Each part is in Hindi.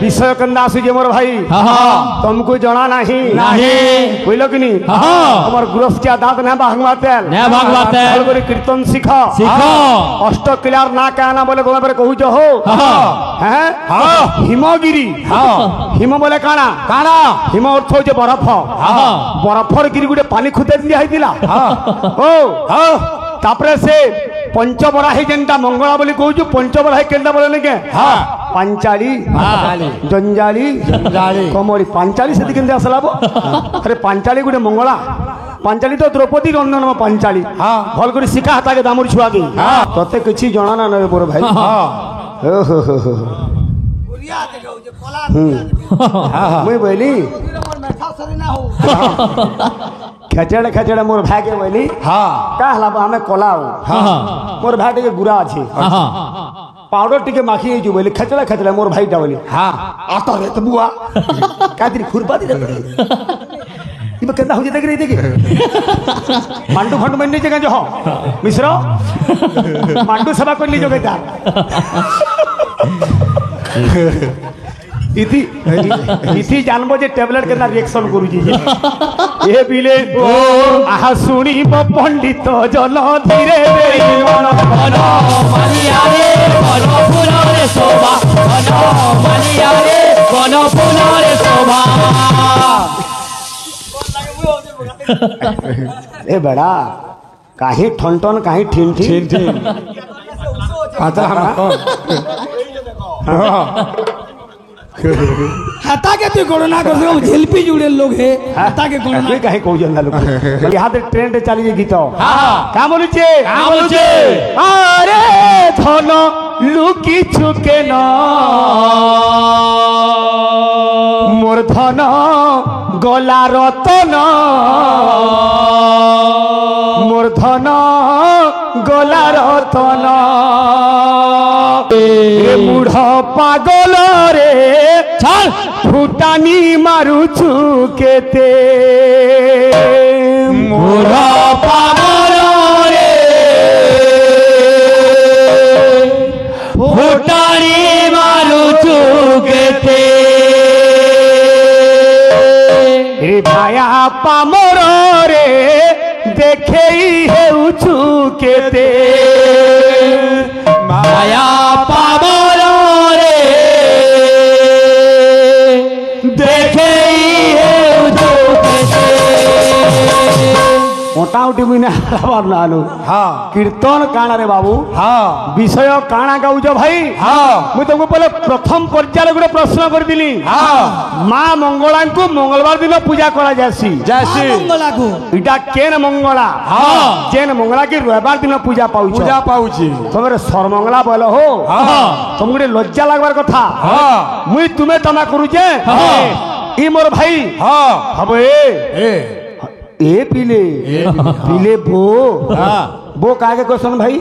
विषय कंदा आसुजे मोर भाई तुमको जना नहीं बुझल कि नहीं हमर गुरस्तिया दांत ना भागवाते बोले कीर्तन सीख अष्ट क्लियर ना कहना बोले गोमे पर कहू जो हो हैं हिमगिरी हिम बोले काना काना हिम अर्थ हो बरफ बरफर गिरी गुटे पानी खुदे दिया हैतिला ओ तापरे से पंचबराही जेनटा मंगला बोली कहू पंचबराही केनटा बोले के पांचाली जंजाली कमरी पांचाली से केनते आसला बो अरे पांचाली गुटे मंगला पांचाली तो द्रौपदी रंजन पांचाली भल कर शिखा हाता के दामर छुआ के तते किछि जणा ना नबे मोर भाई मुई बोली खेचड़े खेचड़े मोर भाई के बोली का हला हमें कोलाओ मोर भाई के गुरा अछि पाउडर टिके माखी जो बोली खेचड़े खेचड़े मोर भाई टा बोली आता रे त बुआ कातिर खुरपा दी इब केदा हो जते रे देखे मांडू फंड में जगह जो मिश्र मांडू सभा कर ली जो केदा इति इति जानबो जे टैबलेट केना रिएक्शन करू जी ए बिले आहा सुनी पंडित जन धीरे रे मन मानिया रे मन फुला रे शोभा मन मानिया रे मन फुला रे शोभा ए बड़ा काहे ठनठन काहे ठिन ठिन आता हता के तू गणना कर सो झिलपी जुड़े लोग है हता के गणना काहे कहू जंदा लोग यहां पे ट्रेंड चली गीत का बोलु छे अरे धन लुकी छुके न मोर धन गला रतन मोर धन गला रतन ए मूढ़ पागल रे चल फुटानी मारुछु केते मूढ़ पागल रे फुटानी मारुछु केते रे भाया पामर रे देखे हेउछु केते माया पामर रे देखे हेउछु केते मोटाउटी बिना नालू कीर्तन काना रे बाबू विषय काना गाउज भाई मुझे तुमको पहले प्रथम पर्याय गोटे प्रश्न कर दिली माँ मंगला को मंगलवार दिन पूजा करा जासी मंगला को इटा केन मंगला जेन मंगला की रविवार दिन पूजा पाउची तुम सरमंगला बोल हो तुम गोटे लज्जा लगवार कथा मुई तुम्हें तमा करूचे ई मोर भाई हम ए पीले पीले बो कागे क्वेश्चन भाई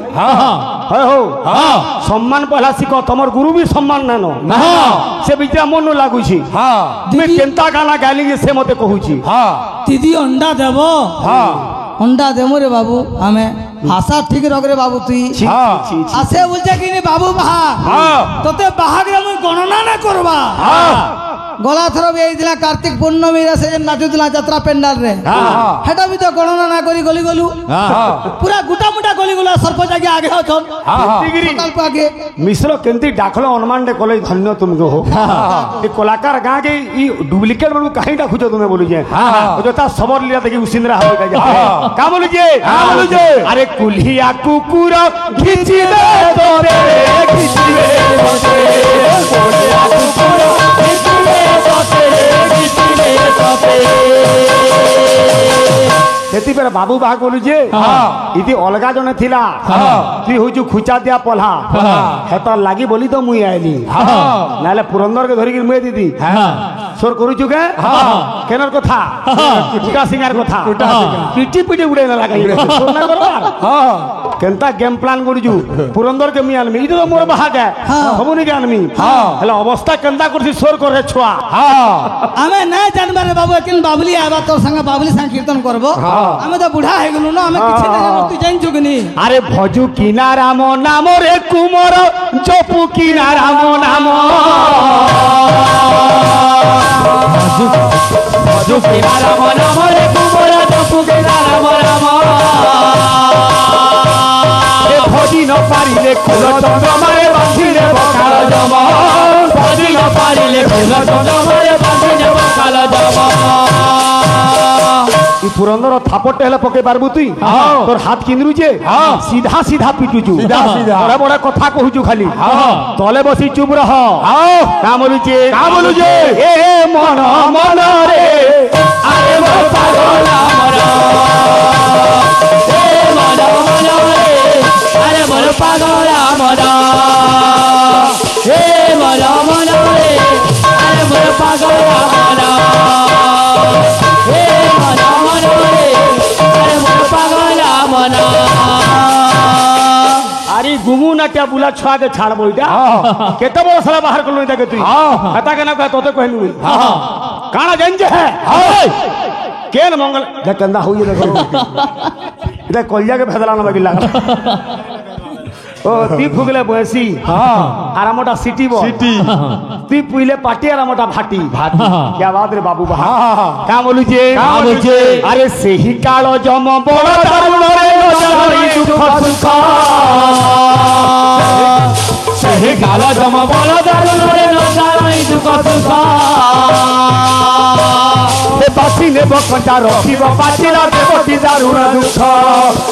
है हो सम्मान पहला सिख तमर गुरु भी सम्मान नानो से बिचा मन लागू छी मैं केनता गाना गाली से मते कहूची दीदी अंडा देबो अंडा देमो रे बाबू हमें भाषा ठीक रख रे बाबू तुई आसे बोलছে कि बाबू बाहा तते बाहागरे मुई गणना ना करबा गला थर भी कार्तिक पूर्णमी से नाचुला यात्रा पेंडाल रे हेटा भी तो गणना ना करी गली गलु पूरा गुटा मुटा गली गला सरपंच आगे आगे अछन संकल्प आगे मिश्र केंती डाखलो अनुमान दे कले धन्य तुमको हो ए कलाकार गा के ई डुप्लीकेट बन काहे डाखुछ तुमे बोलु जे जो ता सबर लिया देखि उसिंद्रा हो का बोलु जे अरे कुलिया कुकुर खिची दे तोरे खिची दे कुलिया कुकुर खिची दे से बाबू बाहा बोलू जे इति अलगा जने थिला तु होजु खुचा दिया पल्हा हेता लागी बोली तो मुई आइली नाले पुरंदर के धरि के मुई दीदी सोर करू चुके केनर कथा कुटा सिंगार कथा पिटी पिटी उड़े ना लगाई सोर ना करबार केनता गेम प्लान करूजु पुरंदर के मी आनमी इतो मोर बाहा के हमनी के आनमी हला अवस्था केनता करसी सोर करे छुआ हमें ना जानबार बाबू केन बाबली आबा तोर संग बाबली संग कीर्तन करबो हमें तो बुढ़ा है गेलु ना हमें किछ ना तू जान छुगनी अरे भजु किना राम नाम रे कुमार जपु किना राम नाम রাম রাম রে কুমরা জপুকে রাম রাম এ ভজি ন পারিলে কুল চন্দ্রমারে বাঁধিলে বকাল জম ভজি ন পারিলে কুল চন্দ্রমারে বাঁধিলে বকাল জম ই পুরন্দর থাপটে হেলে পকে পারবু তুই তোর হাত কিনরুছে সিধা সিধা পিটুছু সিধা সিধা। বড় বড় কথা কহুছু খালি তলে বসি চুপ রহ কা বলুছে এ মন মন রে আরে মোর পাগল আমার এ মন মন রে আরে মোর পাগল আমার এ মন মন রে আরে মোর পাগল আমার এ মন মন রে আরে মোর পাগল আমার আরে গুমু না কে বুলা ছুয়াকে ছাড়বো এটা কেতে বড় সালা বাহার করলো এটাকে তুই এটা কেন কয় তোতে কইলু কানা জানছে হ্যাঁ কেন মঙ্গল দেখ কেন্দা হইয়ে দেখো এটা কলিয়াকে ভেদলানো বাকি লাগলা ও তুই ফুগলে বয়সি আর আমটা সিটি বল তুই পুইলে পাটি আর আমটা ভাটি क्या बात रे बाबू बाहा का बोलुचे अरे सेही काल जम बड़ दारुण रे नजरई दुख सुख সেহি কাল জম বল দারুণ রে নজারাই দুঃখ সুখ ए बासी ने बकटा रखिब पाटिला देवती दारुण दुख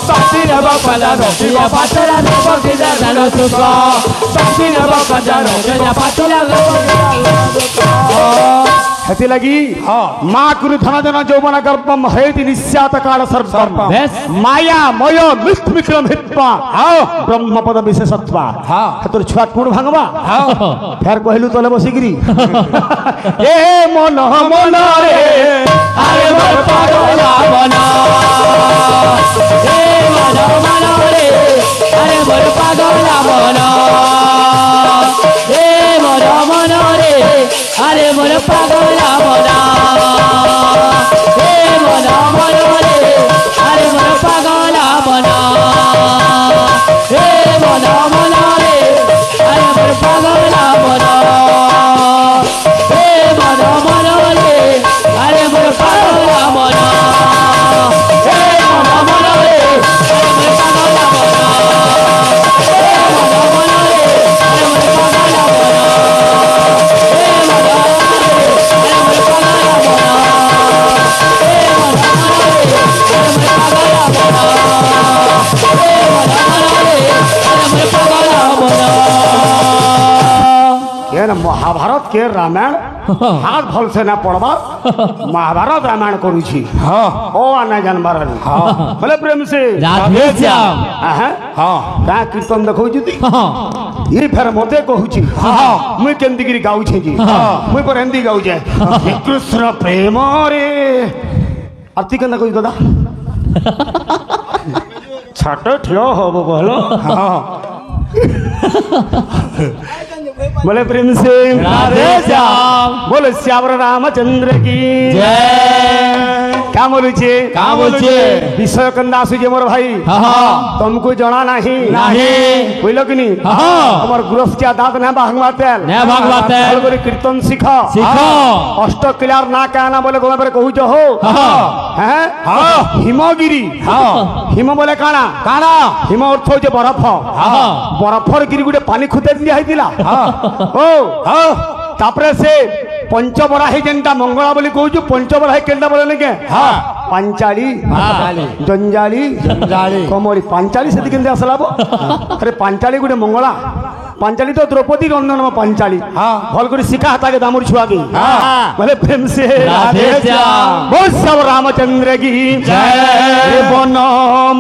পাতি নেব পালা রকিয়া পাতলা নেব কিদা জান সুখ পাতি নেব কাজা রকিয়া পাতলা हेती लगी माँ कुरु धन जन जौवन गर्भम हेति निस्यात काल सर्वम बेस। माया मय मिथ विक्रम हित्वा ब्रह्म पद विशेषत्व तोर छुआ कोण भांगबा फेर कहलु तले बसिगिरी ए मन मन रे আরে মোর পাগল মন এ মন মন রে আরে মোর পাগল মন এ মন মন রে আরে মোর পাগল মন এ মন মন রে আরে মোর পাগল মন এ মন মন রে আরে মোর পাগল মন এ মন মন রে আরে মোর পাগল মন এ মন মন রে আরে মোর পাগল মন এ মন মন রে আরে মোর পাগল মন এ মন ये न महाभारत के रामायण हाथ भल से ना पड़बा महाभारत रामायण करूची ओ आना जानबार बोले प्रेम से राधे श्याम का कीर्तन देखौ जति ये फेर मते कहूची मुई केंदी गिरी गाउ छी जी मुई पर हिंदी गाउ जे कृष्ण प्रेम रे आरती केंदा कहि दादा छाट ठियो होबो कहलो बोले प्रेम से राधे श्याम बोले श्याम रामचंद्र की जय क्या बोलुचे विषय कंदा आसुचे मोर भाई तुमको जना नहीं बुझल कि नहीं हमर गृहस्थिया दांत ने भांगवाते भल करी कीर्तन सीख अष्ट क्लियर ना कहना बोले गोमे पर कहू जो हो हैं हिमगिरी हिम बोले काना हिम अर्थ हो बरफ बरफर गिरी गुटे पानी खुदे दिया हैतिला ओ तापरे से पंचबराही जेनटा मंगला बोली कहू पंचबराही केनटा बोले के पांचाली जंजाली कमरी पांचाली से केंदे असला बो अरे पांचाली गुटे मंगला पांचाली तो द्रौपदी रंजन पांचाली भल कर शिखा हता के दामुर छुआ के बोले प्रेम से राधे श्याम बोल सब रामचंद्र की जय बन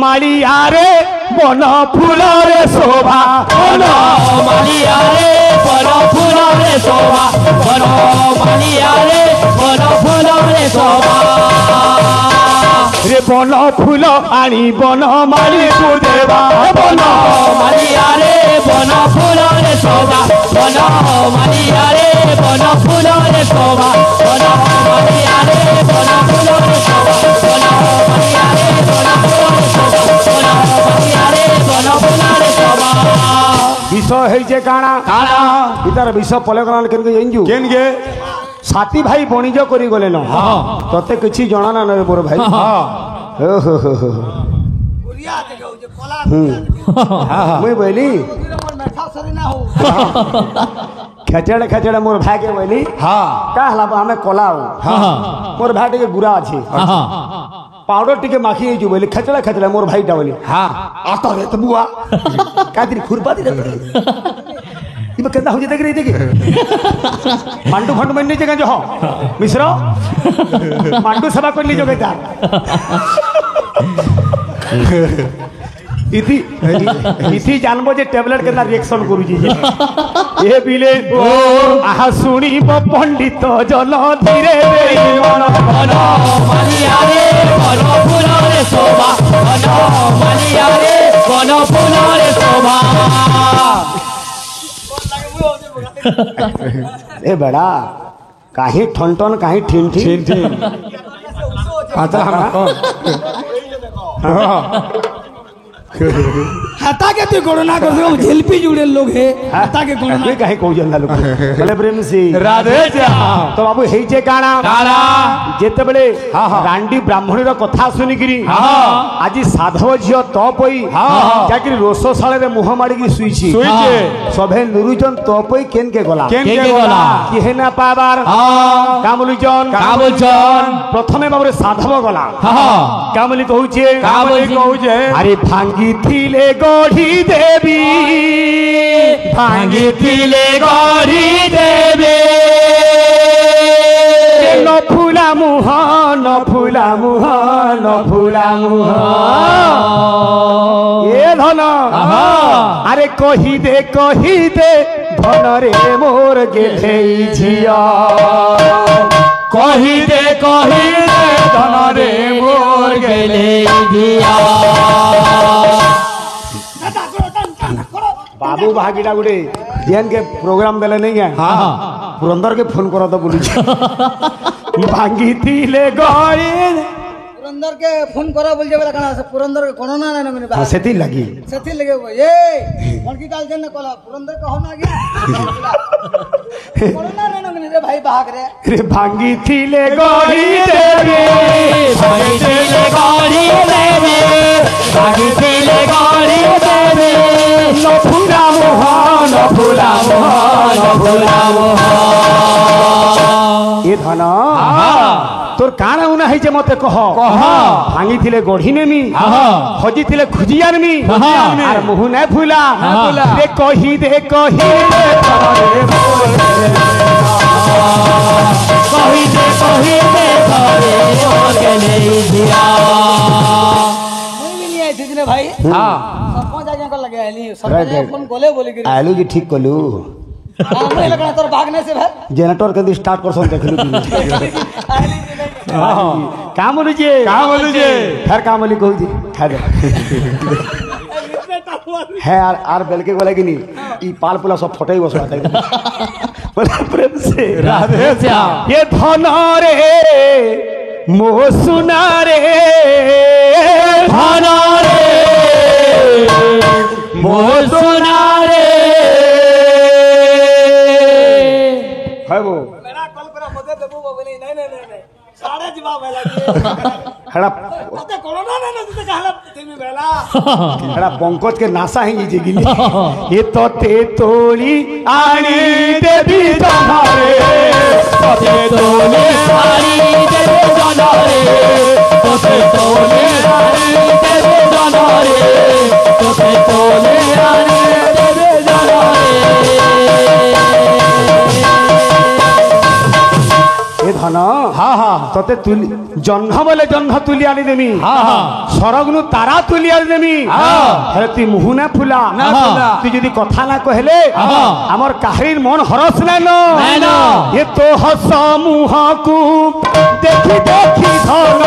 मालिया रे बन फूल रे शोभा बन मालिया रे बन फूल रे शोभा बन मालिया रे बन फूल रे शोभा रे बन फूल आनी बन माली को देवा बन मालिया रे बन फूल रे शोभा बन मालिया रे बन फूल रे शोभा बन मालिया रे बन फूल रे शोभा बन मालिया रे बन फूल रे शोभा बन मालिया रे बन फूल रे शोभा विषय है जे काना इधर विषय पले कनाल केन के एंजू केन गे साथी भाई बणिज करी गले न तते किछि जणा ना रे मोर भाई मुई बोली खेचड़े खेचड़े मोर भाई के बोली का हला हमें कला मोर भाई टे गुरा अछि पाउडर टिके माखी जो बोली खेचड़े खेचड़े मोर भाई टा बोली आता रे त बुआ कादिर खुरपा दी इब केदा हो जते रे देखे मांडू फंड में जगह जो हो मिश्रा मांडू सभा कर ली जो बेटा इथी जानबो जे टैबलेट केना रिएक्शन करू जी ए बिले आहा सुनी पंडित जल धीरे रे मन मानिया रे मन फूल रे शोभा मानिया रे मन फूल रे शोभा ए बड़ा काहे ठन ठन काहे ठिन ठिन आता हता के तू गणना कर सको झिलपी जुड़े लोग है हता के गणना कोई काहे कहू जंदा लोग बोले प्रेम से राधे श्याम तो बाबू हेई जे काना जेते बेले रांडी ब्राह्मणी रो कथा सुनी गिरी आज साधव झियो तो पई जाकि रोसशाळे रे मुह माडी की सुईची सभे नुरुजन तो पई केन के गला किहे ना पाबार कामलुजन प्रथमे बाबू रे साधव गला कामली कहूचे अरे भांगी थिले गढ़ी देवी भांगी थिले गढ़ी देवी न फूला मुह न फूला मुह न फूला मुह ये धन अरे कही दे धन रे मोर गेले झिया कही दे धन रे मोर गेले झिया बाबू भागीटा गुटे जेन के प्रोग्राम देले नहीं है पुरंदर के फोन करो तो बोली भांगी थिले गई पुरंदर के फोन करा बोल जे वाला कना से पुरंदर के कोना ना मैंने बात सेती लगी ए मन की काल जन कला पुरंदर कहो ना गया कोना ना मैंने रे भाई भाग रे भांगी थिले गई देवी भांगी थिले गढ़ी देवी भांगी थिले गढ़ी देवी न फूला मुह न फूला मुह न फूला मुह ये धन तोर काना उना है जे मते कह भांगी थिले गढ़ी नेमी हजी थिले खुजिया नेमी आर मुह नै फूला रे कही दे कही दे घरे मोर गेले झिया ने भाई सरपंच आगे कर लगे आली सरपंच फोन कोले बोली कि आलू जी ठीक कलू हमरे लगना तोर भागने से भाई जनरेटर के स्टार्ट करसन देखलू काम बोलू जे फिर काम बोली कहू जी खा दे है आर बेल के बोले कि नहीं ई पाल पुला सब फटई बसवा दे बोले प्रेम से राधे श्याम ये धन रे मोह सुना रे धन रे मोह सुना रे है वो मेरा कल पर मदद देबो बोले नहीं सारे जवाब है लगे हड़ा तो कोरोना ना तो कहला तेमी बेला हड़ा पंकज के नासा है ये गिनी ये तो ते तोली आनी देवी तुम्हारे तोते तोले आनी देवी जनारे तोते तोले आनी देवी जनारे तोते तोले आनी देवी जनारे ए धन तते तुली जन्ह बोले जन्ह तुली आनी देमी सरगनु तारा तुली आनी देमी हेले तु मुह ना फुला तु जदी कथा ना कहले हमर काहरीर मन हरस ना ये तो हस मुह को देखि देखि धन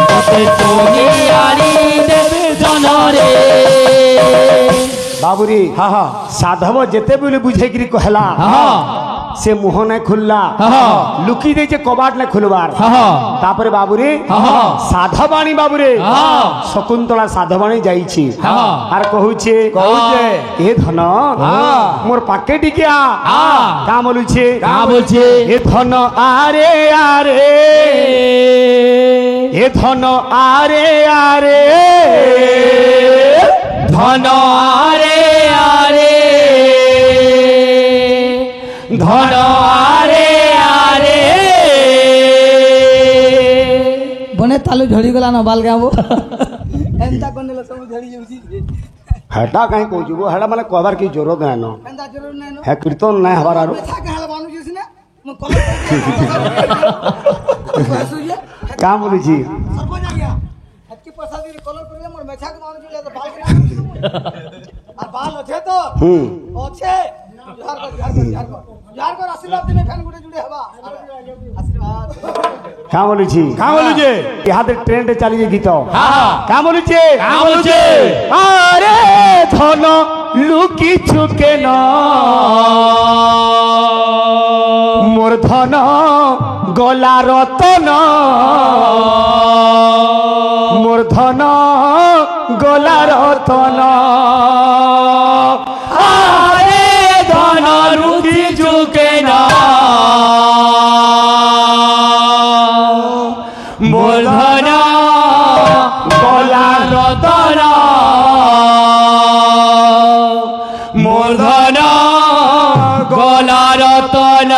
तोते तोले बाबूरी हाँ हाँ साधव जेते बोले बुझे गिरी कहला हाँ से मुह नहीं खुलला हाँ लुकी दे कबाट नहीं खुलबार हाँ तापरे बाबूरे हाँ साधवाणी बाबूरे हाँ शकुंतला साधवाणी जाईछि हाँ आर कहूछे ए धन हाँ मोर पाके टिकिया हाँ का बोलुछे ए धन आरे आरे ए धन आरे आरे धन आरे आरे धन आरे आरे बने तालु झड़ी गला न बाल गाबो एंता कोने ल सब झड़ी जाउची हटा कहीं कहूछु वो हटा माने कहबार की जरूरत है न एंता जरूर नै न है कीर्तन नहीं हबार आरो मेछा कहला बानु जिस ने म कॉल सुइया का बोलुछि सरपंच आ गया हटके पैसा दे कलर कर मोर मेछा के बानु जिला तो बाल के आ बाल अच्छे तो अच्छे झार कर आशीर्वाद दिने फैन गुडे जुड़े हवा आशीर्वाद का बोलुछि यहाँ ते ट्रेन रे चली जे गीत हाँ का बोलुछि अरे धन लुकी छुके न मोर धन गला रतन मोर धन गला रतन आरे धन रुचि झुके ना मोर धन गला रतन मोर धन गला रतन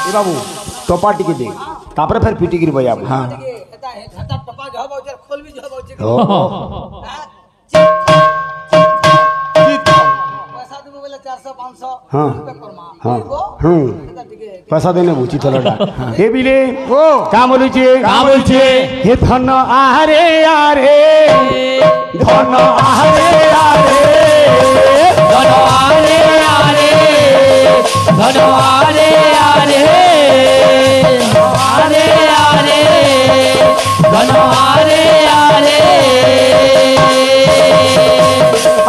ए बाबू टोपा टिके दे तापरे फिर पिटी गिर बजाबू हां एता हटा टपा जब हो खोल भी जब हो पैसा देबो बोले 400 500 हाँ रुपए करमा हाँ एता टिके पैसा देने बुची तलडा हे बिले ओ का बोलुछि हे धन आरे आरे धन आरे आरे धन आरे आरे धन आरे आरे आरे आरे धन आरे आरे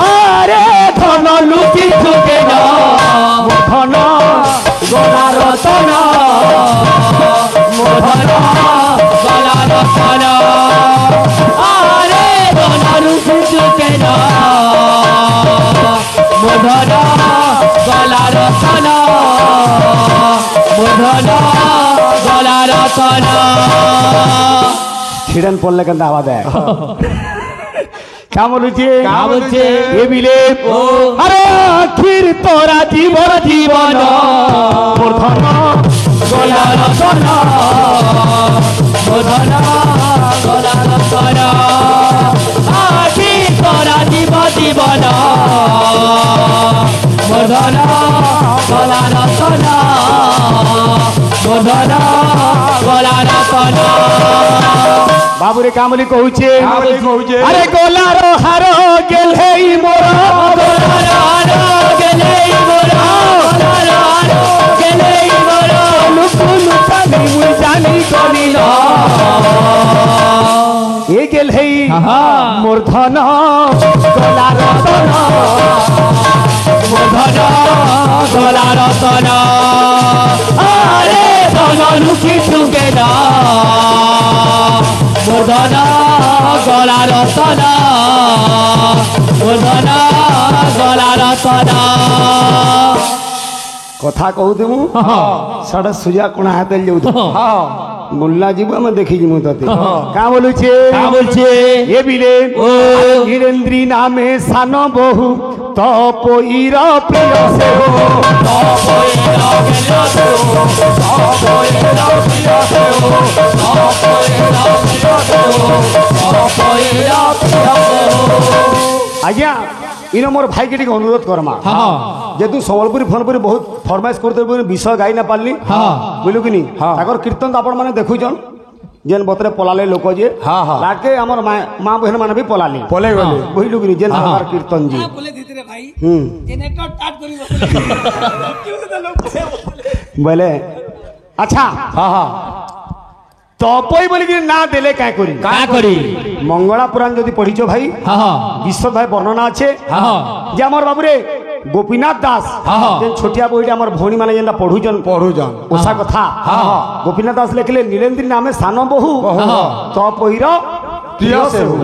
आरे धन लुचि झुके ना धन गला रतन धन गला रतन आरे धन लुचि झुके ना धन गला रतन धन गला रतन छिड़न पड़ले कंदा आवाज है क्या बोलुछि ये बिले अरे आखिर तोरा जीवन जीवन मोर धन गला रतन धन गला रतन आखि तोरा जीवन धन गला रतन धन गला रतन बाबू रे कामली कहूछे अरे गोलारो हारो गेल हे मोर गोलारो हारो गेल हे मोर गोलारो हारो गेल हे मोर लुकु लुकानी मुई जानी कनिलो ए गेल हे मोर धन गोला रतन मोर धन गला रतन आरे धन लुचि झुके ना मोर धन गला रतन मोर धन गला रतन कथा कहू देमु साडा सुजा कोना हातेल जाऊ मुल्ला जीव हम देखी जिमु तते का बोलुछे ये बिले वीरेंद्री नामे सान बहु तपोईर प्रिय से हो तपोईर प्रिय से हो तपोईर प्रिय से हो तपोईर प्रिय से हो तपोईर प्रिय से हो आज्ञा इनो मोर भाई के अनुरोध करमा जेतु संबलपुरी फोनपुरी बहुत फरमाइश करते विषय गाई ना पारली बुझलु कि ताकर कीर्तन तो आपण माने देखुछन जेन बतरे पलाले लोक जे लाके हमर मां बहन माने भी पलाली पले गले बुझलु कि जेन हमार कीर्तन जी बोले धीरे रे भाई जनरेटर स्टार्ट करी क्यों तो लोग बोले बोले अच्छा तपई बोली कि ना देले क्या करी का करी मंगला पुराण जदि पढ़ीच भाई हाँ विश्व भाई वर्णना अच्छे हाँ जे हमर बाबू रे गोपीनाथ दास हाँ। जे छोटिया बहिटा हमर भौणी माने जेनटा पढ़ुजन ओसा कथा हाँ। गोपीनाथ दास लिखले नीलेंद्री नामे सान बहु तपईर प्रिय से हो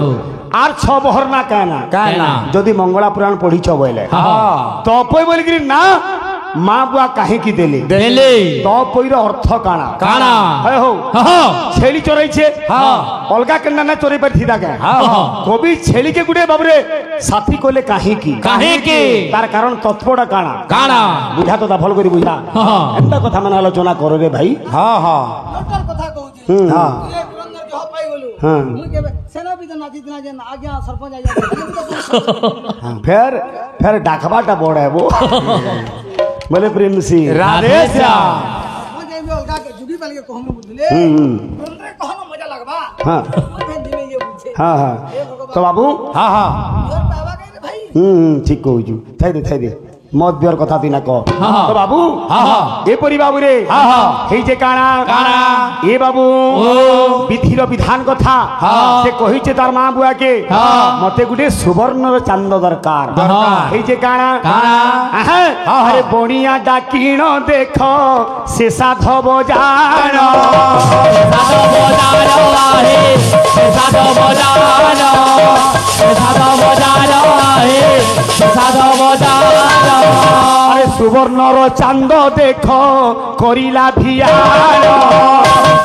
आर छ बहर ना कहना जदि मंगला पुराण पढ़ीच बोले तपई बोली कि ना माँ बुआ काहे की देले देले तपईर अर्थ काना काना है हो हाँ छेली चोराई छे हाँ अलगा केना ना चोरी पर थीदा के हाँ कवि छेली के गुडे बाबरे साथी कोले काहे की तार कारण तत्वडा काना काना बुझा तो भल करी बुझा हाँ। एंता कथा माने आलोचना करो रे भाई हाँ हाँ लोटर कथा कहूची हां ये पुरंदर जह पाई गेलु हाँ। मु के सेना भी तो नाची दिना जे आज्ञा सरपंच आज्ञा हां फिर डाकबाटा बोड़ है वो बोले प्रेम सिंह राधे श्याम मु जे में अलगा के जुगी वाले के कहनु बुझले पुरंदर कहनो मजा लगबा हां मु दिने ये बुझे हां तो बाबू हाँ हाँ और पावा के रे भाई ठीक कहूछु थाई दे मत बियर कथा दिना कह हाँ। तो बाबू हाँ। ए परी बाबू रे हाँ। हेई जे काना ए बाबू विधिर विधान कथा हाँ। से कहिचे तार मां बुआ के हाँ। मते गुटे सुवर्णर चांद दरकार हाँ। हेई जे काना हाँ। अरे बणिया डाकिण देख से साधव जान साधो बजारो आहे साधो बजारो साधो बजारो आहे साधो बजारो अरे सुवर्णर चांद देख करिला भियान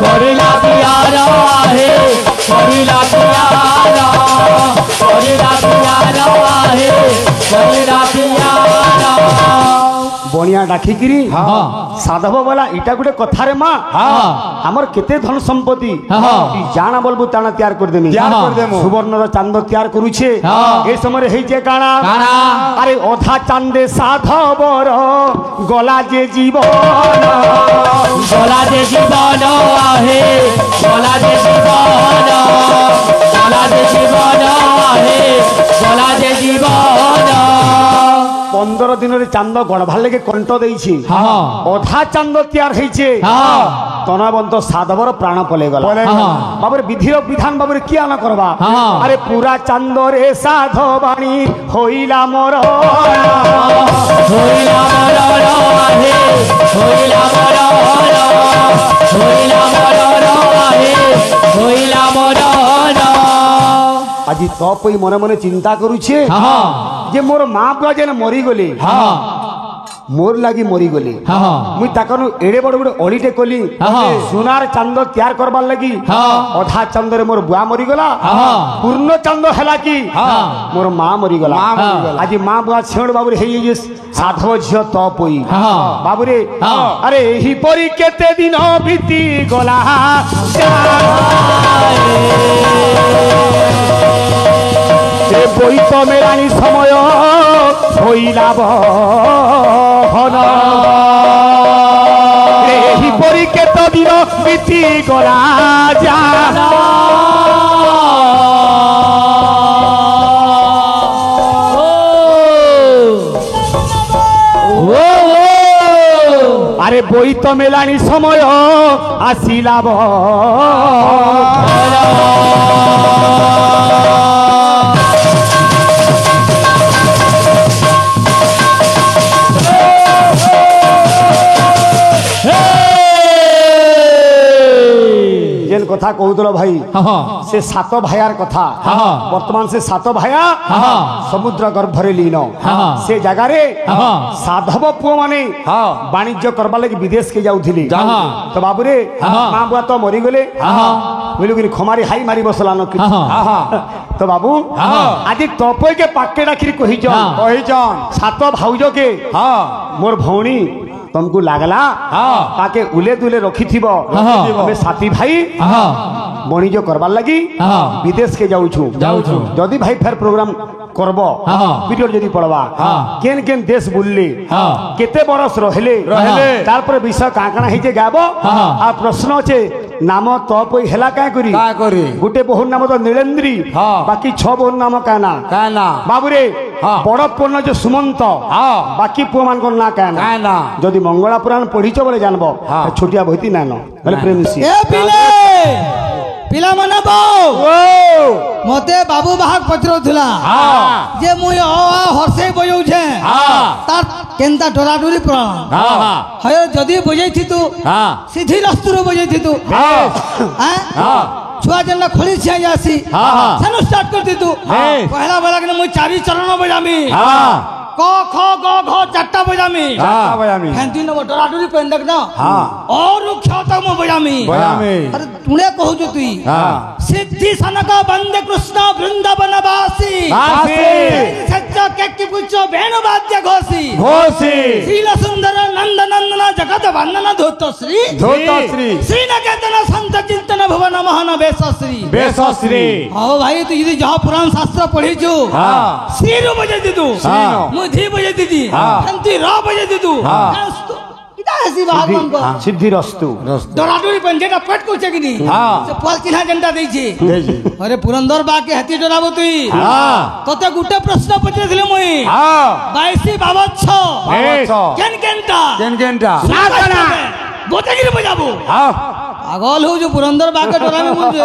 करिला पियारो आहे करिला पियारो करिला पियारो आहे करिला पियारो बणिया डाकिकिरी हाँ। साधव बोला इटा गुटे कथारे माँ हाँ। हमर केते धन संपत्ति हाँ। जाना बोलबु ताना तैयार कर देमी तैयार कर देमु। सुवर्णर चांद तैयार करूछे हाँ। ए समय हेई जे काना काना अरे अधा चांदे साधवर गला जे जीवन गला जे जीवन आहे गला जे जीवन गला जे जीवन आहे गला जे जीवन 15 दिन रे चांद गढ़भार लेके कंठ देइछि हाँ। अधा चांद तैयार हेइछे हाँ। तनाबंत साधवर प्राण पले गला हाँ। बाबरे विधिर विधान बाबरे किया न करबा हाँ। अरे पूरा चांद रे साधवाणी होइला मोर होइला मरर आहे होइला मरर होइला मरर आहे होइला मरर आज तपई मने मने चिंता करूछे हाँ। जे मोर मां बुआ जेने मरी गले हाँ। मोर लागी मरी गले हाँ। मुई ताकनु एड़े बड़ बड़ अलीटे कली हाँ। सुनार चांद तैयार करबार लगी हाँ। अधा चांद रे मोर बुआ मरी गला हाँ। पूर्ण चांद हैला की हाँ। मोर मां मरी गला आज मां बुआ छेड़ बाबू रे हेई जे साधव झियो तपई हाँ। बाबू रे हाँ। अरे एही परी केते दिन बीती गला रे बई तो मेरानी समय होइला बहन एही परी केते दिन बीती गला जा আরে বই তো মেলানি সময় আসিলা যেন কথা কহুতল ভাই সে সাত ভাইয়ার কথা বর্তমান সে সাত ভাইয়া সমুদ্র গর্ভরে লীন সে জায়গারে সাধব পুଅ মানে বাণিজ্য করবার লাগি বিদেশ কে যাউথিলি তো বাবুরে মা বুয়া তো মরিগলে বুঝলু খমারি হাই মারি বসলান তো বাবু আজ তপইকে পাকে ডাকি কহিছন সাত ভাউজকে মোর ভৌণী तुमको लागला ताके उले दुले रखी थीबो हमें साथी भाई बणिज करबार लगी विदेश के जाउछु जदि भाई फेर प्रोग्राम करबो पीरियड जदि पड़वा केन केन देश बुलली केते बरस रहले तार पर विषय का काना हे जे गाबो आ प्रश्न छे नाम तप हेला क्या करी का करी गोटे बहुर नाम तो नीलेन्द्री हाँ। बाकी 6 बहुर नाम कहना कहना बाबूरे हाँ। बड़ पुअन जो सुमंत हाँ। बाकी पुआ मान ना कहना कहना जदि मंगला पुराण पढ़ीच बोले जानबो हाँ। छोटिया भईती ना न प्रेम सी ए पिले पिला माने मते बाबू बाहाग पचरौथिला जे मुई हर्षे बजौछे तार केनता डराडुरी प्राण हय जदि बजैथि तू सीधी रस्तुर बजैथि तू छुआ जेना खोली छिया जासी सेनु स्टार्ट करती तू पहला बेला के मुई 4 चरण बजामी क ख ग घ 4टा बजामी हेंती न डराडुरी पेन देख ना और ख्याता मो बजामी अरे तुने कहू जो तुई सिद्धि सनक बंदे कृष्ण वृंदावन वासी सच्चा केक्की पुछो वेणु वाद्य घोसी शील सुंदर नंद नंदन जगत वंदन धूत श्री श्री नकेतन संत चिंतन भुवन महन बेसश्री आओ भाई तू यदि जहाँ पुराण शास्त्र पढ़ी जो श्री रू बजे दी तू मुझी बजे दी हंती रा बजे दी तू ऐसी भगवान को सिद्धि रस्तु डराडुरी पंजेटा पेट को चेकिनी से पल चिन्हा जनता देई छी अरे पुरंदर बा के हती डराबो तुई तते गुटे प्रश्न पचरेथिले मुई 22 बाबत 6 केनकेनटा ना कना गोतेगिरी बजाबो पागल हो जो पुरंदर बा के डराबे मुझे